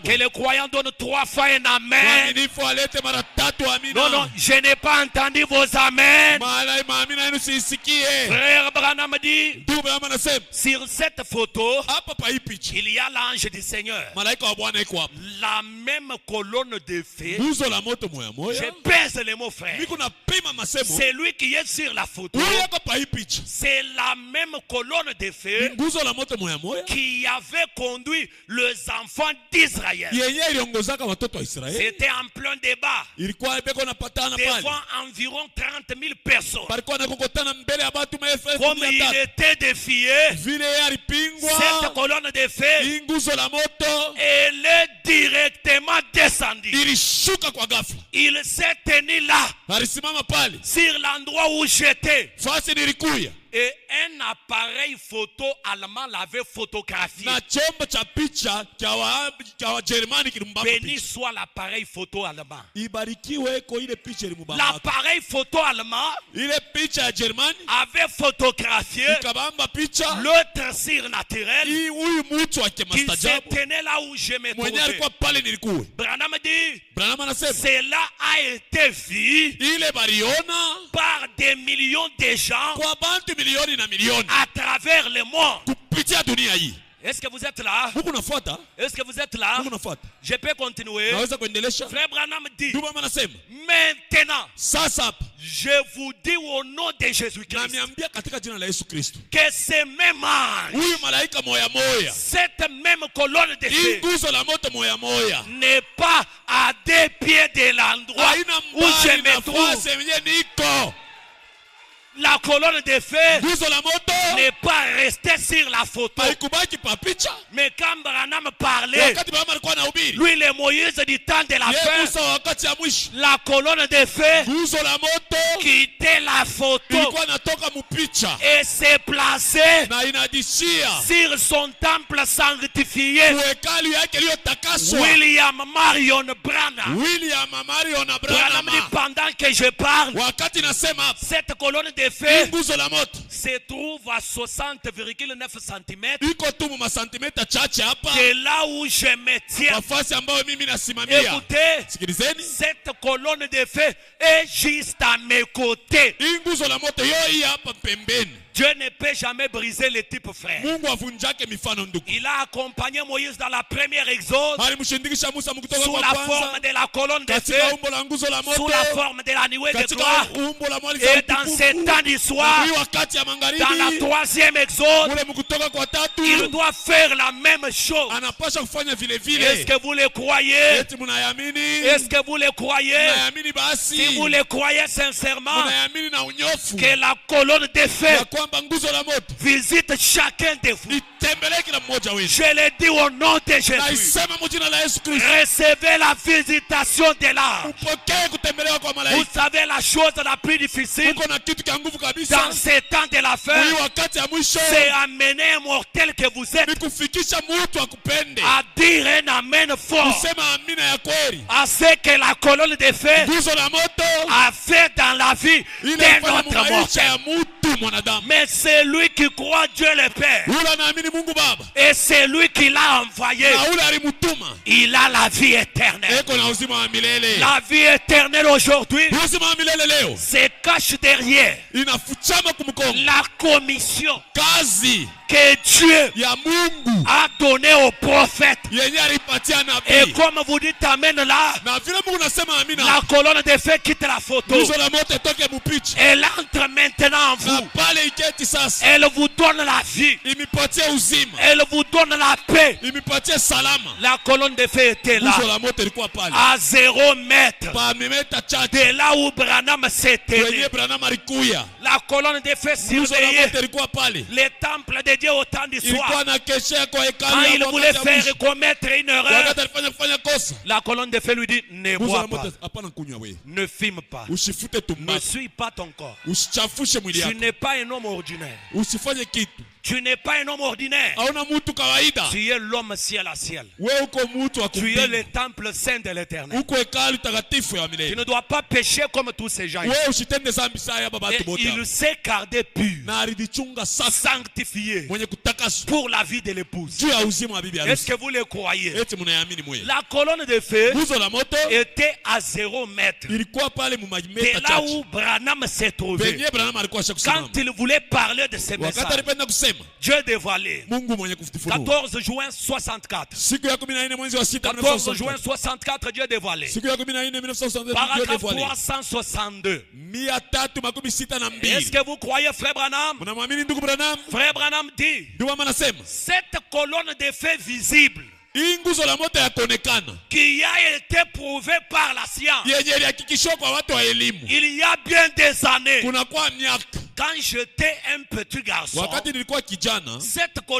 Que les croyants donnent 3 fois un amen. Non, non, je n'ai pas entendu vos amens. Frère Branham dit, sur cette photo, il y a l'ange du Seigneur. La même colonne de feu. Je pèse les mots, frère. C'est lui qui est sur la photo. C'est la même colonne de feu qui avait conduit les enfants d'Israël. C'était en plein débat devant environ 30 000 personnes. Comme il était défié, cette colonne de feu, elle est directement descendue. Il s'est tenu là, sur l'endroit où j'étais. Et un appareil photo allemand l'avait photographié. Béni soit l'appareil photo allemand. L'appareil photo allemand avait photographié l'autre surnaturel qui se tenait là où je me trouvais. Branham dit, cela a été vu par des millions de gens à travers le monde. Est-ce que vous êtes là? Est-ce que vous êtes là? Je peux continuer. Frère Branham dit, maintenant, je vous dis au nom de Jésus-Christ que ce même ange, cette même colonne de feu n'est pas à 2 pieds de l'endroit où je me trouve. La colonne de feu n'est pas restée sur la photo. Mais quand Branham parlait, lui le Moïse du temps de la fin, la colonne de feu quittait la photo et s'est placée sur son temple sanctifié. William Marion Branham. Branham dit, pendant que je parle, cette colonne de feu se trouve à 60,9 cm de là où je me tiens. Écoutez, cette colonne de feu est juste à mes côtés. Dieu ne peut jamais briser les types, frères. Il a accompagné Moïse dans la première exode sous la forme de la colonne de feu, sous la forme de la nuée de gloire. Et dans ces temps d'histoire, dans la 3e exode, il doit faire la même chose. Est-ce que vous le croyez? Est-ce que vous le croyez? Si vous le croyez sincèrement, que la colonne de feu visite chacun de vous. Je le dis au nom de Jésus. Recevez la visitation de l'âme. Vous savez la chose la plus difficile dans ces temps de la fin, c'est amener un mortel que vous êtes à dire un amen fort à ce que la colonne de feu a fait dans la vie d'un autre mortel. Mais c'est lui qui croit Dieu le Père. Et c'est lui qui l'a envoyé. Il a la vie éternelle. La vie éternelle aujourd'hui se cache derrière la commission que Dieu a donné aux prophètes. Et comme vous dites amen là, la colonne de feu quitte la photo. Elle entre maintenant en vous. Elle vous donne la vie. Elle vous donne la paix. La colonne de feu était là à 0 mètre de là où Branham s'était. La colonne de feu surveillait les temples de Dieu au temps d'histoire. Quand il voulait faire commettre une erreur, la colonne de feu lui dit, ne bois pas, ne fume pas, ne suis pas ton corps. Tu n'es pas un homme ordinaire. Tu n'es pas un homme ordinaire. Tu es l'homme ciel à ciel. Tu es le temple saint de l'Éternel. Tu ne dois pas pécher comme tous ces gens. Et il s'est gardé pur, sanctifié pour la vie de l'épouse. Est-ce que vous le croyez? La colonne de feu était à 0 mètre de là où Branham s'est trouvé. Quand il voulait parler de ce message, Dieu dévoilé. 14 juin 64. 14 juin 64, Dieu dévoilé. Paragraphe 362. Est-ce que vous croyez, frère Branham? Frère Branham dit, cette colonne de feu visible qui a été prouvée par la science il y a bien des années, quand j'étais un petit garçon, cette colonne